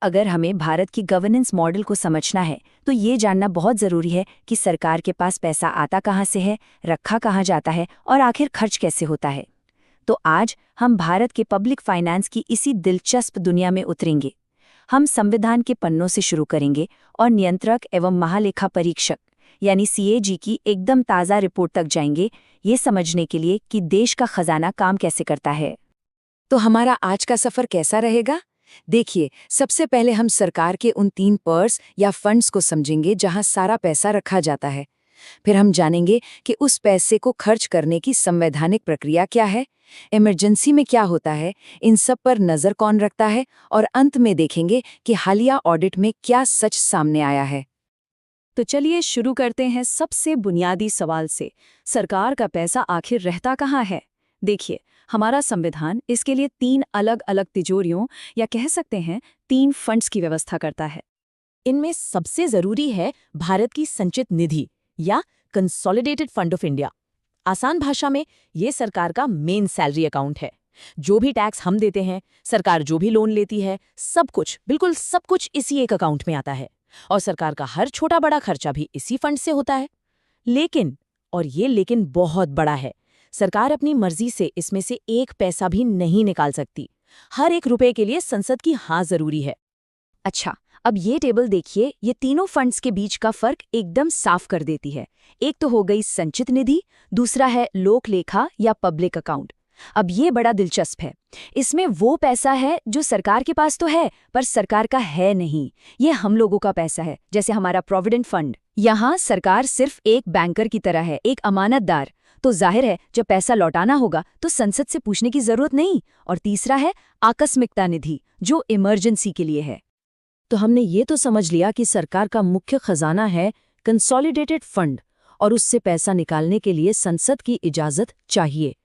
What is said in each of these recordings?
अगर हमें भारत की गवर्नेंस मॉडल को समझना है तो ये जानना बहुत ज़रूरी है कि सरकार के पास पैसा आता कहाँ से है, रखा कहाँ जाता है और आखिर खर्च कैसे होता है। तो आज हम भारत के पब्लिक फाइनेंस की इसी दिलचस्प दुनिया में उतरेंगे। हम संविधान के पन्नों से शुरू करेंगे और नियंत्रक एवं महालेखा परीक्षक यानी सीएजी की एकदम ताज़ा रिपोर्ट तक जाएंगे, ये समझने के लिए कि देश का खजाना काम कैसे करता है। तो हमारा आज का सफर कैसा रहेगा? देखिए, सबसे पहले हम सरकार के उन 3 पर्स या फंड्स को समझेंगे जहां सारा पैसा रखा जाता है। फिर हम जानेंगे कि उस पैसे को खर्च करने की संवैधानिक प्रक्रिया क्या है, इमरजेंसी में क्या होता है, इन सब पर नजर कौन रखता है, और अंत में देखेंगे कि हालिया ऑडिट में क्या सच सामने आया है। तो चलिए शुरू करते हैं सबसे बुनियादी सवाल से। सरकार का पैसा आखिर रहता कहाँ है? देखिए, हमारा संविधान इसके लिए 3 अलग अलग तिजोरियों या कह सकते हैं 3 फंड्स की व्यवस्था करता है। इनमें सबसे जरूरी है भारत की संचित निधि या कंसोलिडेटेड फंड ऑफ इंडिया। आसान भाषा में ये सरकार का मेन सैलरी अकाउंट है। जो भी टैक्स हम देते हैं, सरकार जो भी लोन लेती है, सब कुछ, बिल्कुल सब कुछ इसी एक अकाउंट में आता है और सरकार का हर छोटा बड़ा खर्चा भी इसी फंड से होता है। लेकिन, और ये लेकिन बहुत बड़ा है, सरकार अपनी मर्जी से इसमें से 1 पैसा भी नहीं निकाल सकती। हर 1 रुपए के लिए संसद की हाँ जरूरी है। अच्छा, अब ये टेबल देखिए, ये तीनों फंड्स के बीच का फर्क एकदम साफ कर देती है। एक तो हो गई संचित निधि, दूसरा है लोक लेखा या पब्लिक अकाउंट। अब ये बड़ा दिलचस्प है। इसमें वो पैसा है जो सरकार के पास तो है पर सरकार का है नहीं। ये हम लोगों का पैसा है, जैसे हमारा प्रोविडेंट फंड। यहाँ सरकार सिर्फ एक बैंकर की तरह है, एक अमानतदार। तो जाहिर है जब पैसा लौटाना होगा तो संसद से पूछने की जरूरत नहीं। और तीसरा है आकस्मिकता निधि, जो इमरजेंसी के लिए है। तो हमने ये तो समझ लिया कि सरकार का मुख्य खजाना है कंसोलिडेटेड फंड और उससे पैसा निकालने के लिए संसद की इजाजत चाहिए।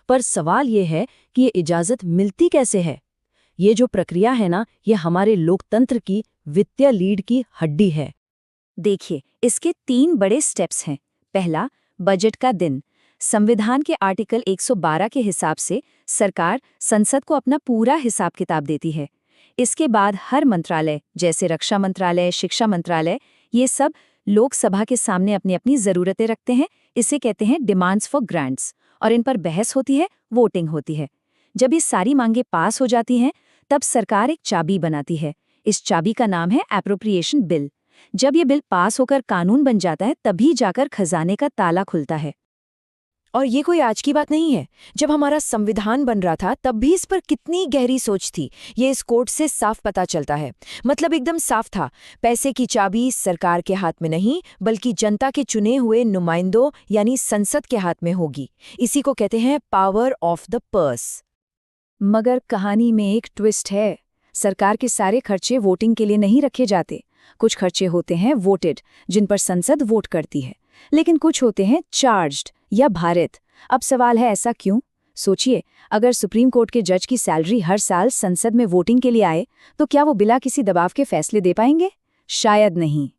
पर सवाल ये है कि ये इजाजत मिलती कैसे है? ये जो प्रक्रिया है ना, ये हमारे लोकतंत्र की वित्तीय लीड की हड्डी है। देखिए, इसके 3 बड़े स्टेप्स हैं। पहला, बजट का दिन। संविधान के आर्टिकल 112 के हिसाब से सरकार संसद को अपना पूरा हिसाब किताब देती है। इसके बाद हर मंत्रालय, जैसे रक्षा मंत्रालय, शिक्षा मंत्रालय, ये सब लोकसभा के सामने अपनी अपनी ज़रूरतें रखते हैं। इसे कहते हैं डिमांड्स फॉर ग्रांट्स, और इन पर बहस होती है, वोटिंग होती है। जब ये सारी मांगें पास हो जाती हैं, तब सरकार एक चाबी बनाती है। इस चाबी का नाम है एप्रोप्रिएशन बिल। जब ये बिल पास होकर कानून बन जाता है, तभी जाकर खजाने का ताला खुलता है। और ये कोई आज की बात नहीं है। जब हमारा संविधान बन रहा था तब भी इस पर कितनी गहरी सोच थी, ये इस कोड से साफ पता चलता है। मतलब एकदम साफ था, पैसे की चाबी सरकार के हाथ में नहीं बल्कि जनता के चुने हुए नुमाइंदों यानी संसद के हाथ में होगी। इसी को कहते हैं पावर ऑफ द पर्स। मगर कहानी में एक ट्विस्ट है। सरकार के सारे खर्चे वोटिंग के लिए नहीं रखे जाते। कुछ खर्चे होते हैं वोटेड, जिन पर संसद वोट करती है, लेकिन कुछ होते हैं चार्ज्ड या भारित। अब सवाल है, ऐसा क्यों? सोचिए, अगर सुप्रीम कोर्ट के जज की सैलरी हर साल संसद में वोटिंग के लिए आए तो क्या वो बिना किसी दबाव के फैसले दे पाएंगे? शायद नहीं।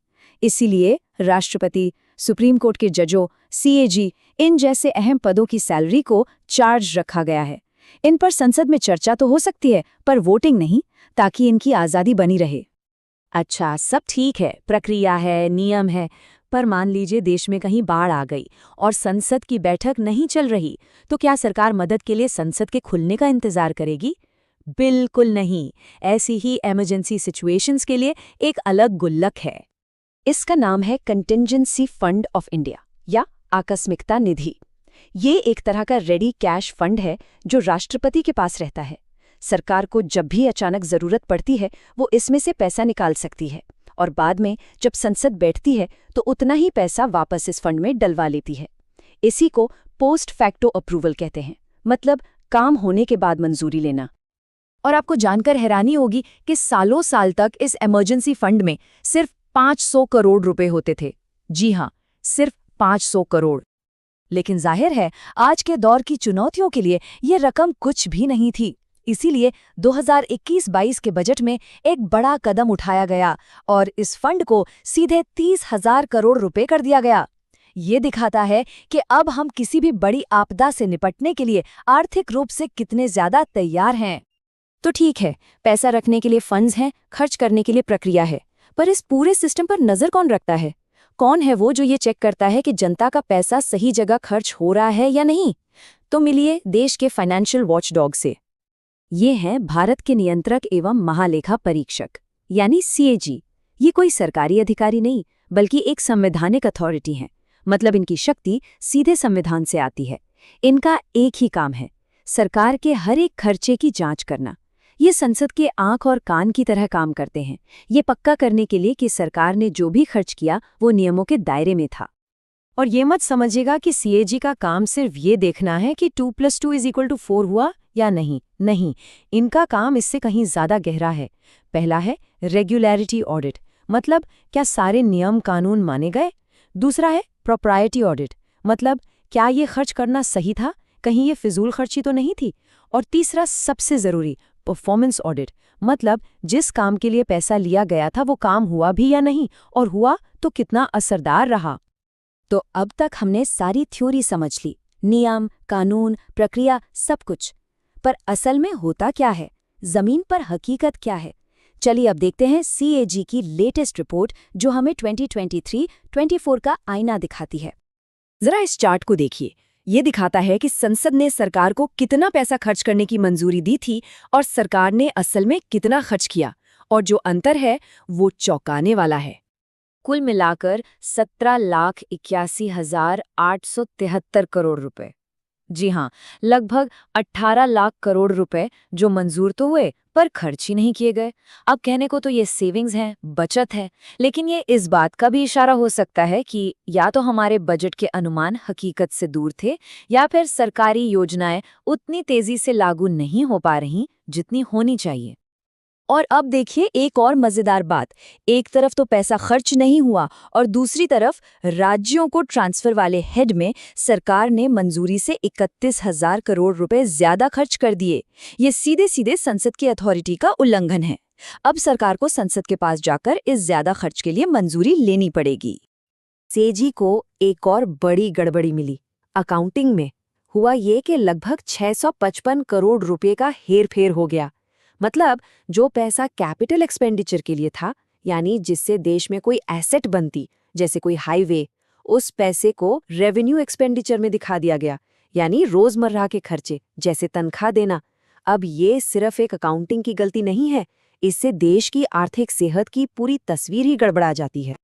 इसीलिए राष्ट्रपति, सुप्रीम कोर्ट के जजों, सीएजी, इन जैसे अहम पदों की सैलरी को चार्ज रखा गया है। इन पर संसद में चर्चा तो हो सकती है पर वोटिंग नहीं, ताकि इनकी आज़ादी बनी रहे। अच्छा, सब ठीक है, प्रक्रिया है, नियम है, पर मान लीजिए देश में कहीं बाढ़ आ गई और संसद की बैठक नहीं चल रही, तो क्या सरकार मदद के लिए संसद के खुलने का इंतजार करेगी? बिल्कुल नहीं। ऐसी ही इमरजेंसी सिचुएशंस के लिए एक अलग गुल्लक है। इसका नाम है कंटिंजेंसी फंड ऑफ इंडिया या आकस्मिकता निधि। ये एक तरह का रेडी कैश फंड है जो राष्ट्रपति के पास रहता है। सरकार को जब भी अचानक जरूरत पड़ती है, वो इसमें से पैसा निकाल सकती है और बाद में जब संसद बैठती है तो उतना ही पैसा वापस इस फंड में डलवा लेती है। इसी को पोस्ट फैक्टो अप्रूवल कहते हैं, मतलब काम होने के बाद मंजूरी लेना। और आपको जानकर हैरानी होगी कि सालों साल तक इस इमरजेंसी फंड में सिर्फ 500 करोड़ रुपए होते थे। जी हाँ, सिर्फ 500 करोड़। लेकिन जाहिर है आज के दौर की चुनौतियों के लिए ये रकम कुछ भी नहीं थी। इसीलिए 2021-22 के बजट में एक बड़ा कदम उठाया गया और इस फंड को सीधे 30,000 करोड़ रुपए कर दिया गया। ये दिखाता है कि अब हम किसी भी बड़ी आपदा से निपटने के लिए आर्थिक रूप से कितने ज्यादा तैयार हैं। तो ठीक है, पैसा रखने के लिए फंड्स हैं, खर्च करने के लिए प्रक्रिया है, पर इस पूरे सिस्टम पर नजर कौन रखता है? कौन है वो जो ये चेक करता है कि जनता का पैसा सही जगह खर्च हो रहा है या नहीं? तो मिलिए देश के फाइनेंशियल वॉचडॉग से। ये हैं भारत के नियंत्रक एवं महालेखा परीक्षक यानी CAG। ये कोई सरकारी अधिकारी नहीं, बल्कि एक संवैधानिक अथॉरिटी है। मतलब इनकी शक्ति सीधे संविधान से आती है। इनका एक ही काम है, सरकार के हर एक खर्चे की जांच करना। ये संसद के आंख और कान की तरह काम करते हैं, ये पक्का करने के लिए कि सरकार ने जो भी खर्च किया वो नियमों के दायरे में था। और ये मत समझिएगा कि CAG का काम सिर्फ ये देखना है कि 2+2=4 हुआ या नहीं। नहीं, इनका काम इससे कहीं ज्यादा गहरा है। पहला है रेगुलैरिटी ऑडिट, मतलब क्या सारे नियम कानून माने गए। दूसरा है प्रोप्राइटी ऑडिट, मतलब क्या ये खर्च करना सही था, कहीं ये फिजूल खर्ची तो नहीं थी। और तीसरा सबसे जरूरी परफॉर्मेंस ऑडिट, मतलब जिस काम के लिए पैसा लिया गया था वो काम हुआ भी या नहीं, और हुआ तो कितना असरदार रहा। तो अब तक हमने सारी थ्योरी समझ ली, नियम, कानून, प्रक्रिया, सब कुछ। पर असल में होता क्या है, जमीन पर हकीकत क्या है? चलिए अब देखते हैं CAG की लेटेस्ट रिपोर्ट जो हमें 2023-24 का आईना दिखाती है। जरा इस चार्ट को देखिए। ये दिखाता है कि संसद ने सरकार को कितना पैसा खर्च करने की मंजूरी दी थी और सरकार ने असल में कितना खर्च किया। और जो अंतर है वो चौंकाने वाला है। कुल मिलाकर 17,81,873 करोड़ रुपए। जी हाँ, लगभग 18 लाख करोड़ रुपए जो मंजूर तो हुए पर खर्च ही नहीं किए गए। अब कहने को तो ये सेविंग्स हैं, बचत है, लेकिन ये इस बात का भी इशारा हो सकता है कि या तो हमारे बजट के अनुमान हकीकत से दूर थे, या फिर सरकारी योजनाएं उतनी तेजी से लागू नहीं हो पा रही जितनी होनी चाहिए। और अब देखिए एक और मजेदार बात, एक तरफ तो पैसा खर्च नहीं हुआ और दूसरी तरफ राज्यों को ट्रांसफर वाले हेड में सरकार ने मंजूरी से 31,000 करोड़ रुपए ज्यादा खर्च कर दिए। ये सीधे सीधे संसद की अथॉरिटी का उल्लंघन है। अब सरकार को संसद के पास जाकर इस ज्यादा खर्च के लिए मंजूरी लेनी पड़ेगी। CAG को एक और बड़ी गड़बड़ी मिली अकाउंटिंग में। हुआ ये कि लगभग 655 करोड़ रुपए का हेरफेर हो गया। मतलब जो पैसा कैपिटल एक्सपेंडिचर के लिए था, यानी जिससे देश में कोई एसेट बनती, जैसे कोई हाईवे, उस पैसे को रेवेन्यू एक्सपेंडिचर में दिखा दिया गया, यानी रोजमर्रा के खर्चे जैसे तनख्वाह देना। अब ये सिर्फ एक अकाउंटिंग की गलती नहीं है, इससे देश की आर्थिक सेहत की पूरी तस्वीर ही गड़बड़ा जाती है।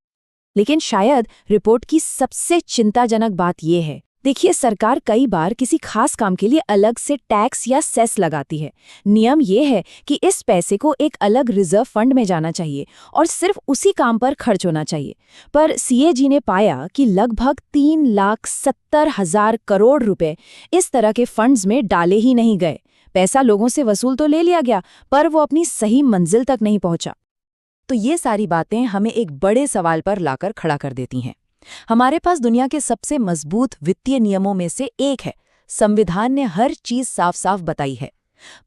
लेकिन शायद रिपोर्ट की सबसे चिंताजनक बात यह है, देखिए सरकार कई बार किसी खास काम के लिए अलग से टैक्स या सेस लगाती है। नियम ये है कि इस पैसे को एक अलग रिजर्व फंड में जाना चाहिए और सिर्फ उसी काम पर खर्च होना चाहिए। पर CAG ने पाया कि लगभग 3,70,000 करोड़ रुपए इस तरह के फंड्स में डाले ही नहीं गए। पैसा लोगों से वसूल तो ले लिया गया, पर वो अपनी सही मंजिल तक नहीं पहुंचा। तो ये सारी बातें हमें एक बड़े सवाल पर लाकर खड़ा कर देती हैं। हमारे पास दुनिया के सबसे मजबूत वित्तीय नियमों में से एक है, संविधान ने हर चीज साफ साफ बताई है।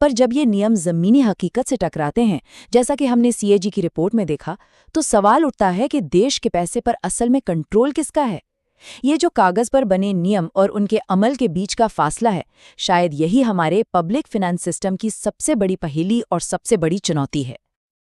पर जब ये नियम जमीनी हकीकत से टकराते हैं, जैसा कि हमने CAG की रिपोर्ट में देखा, तो सवाल उठता है कि देश के पैसे पर असल में कंट्रोल किसका है। ये जो कागज पर बने नियम और उनके अमल के बीच का फासला है, शायद यही हमारे पब्लिक फिनेंस सिस्टम की सबसे बड़ी पहेली और सबसे बड़ी चुनौती है।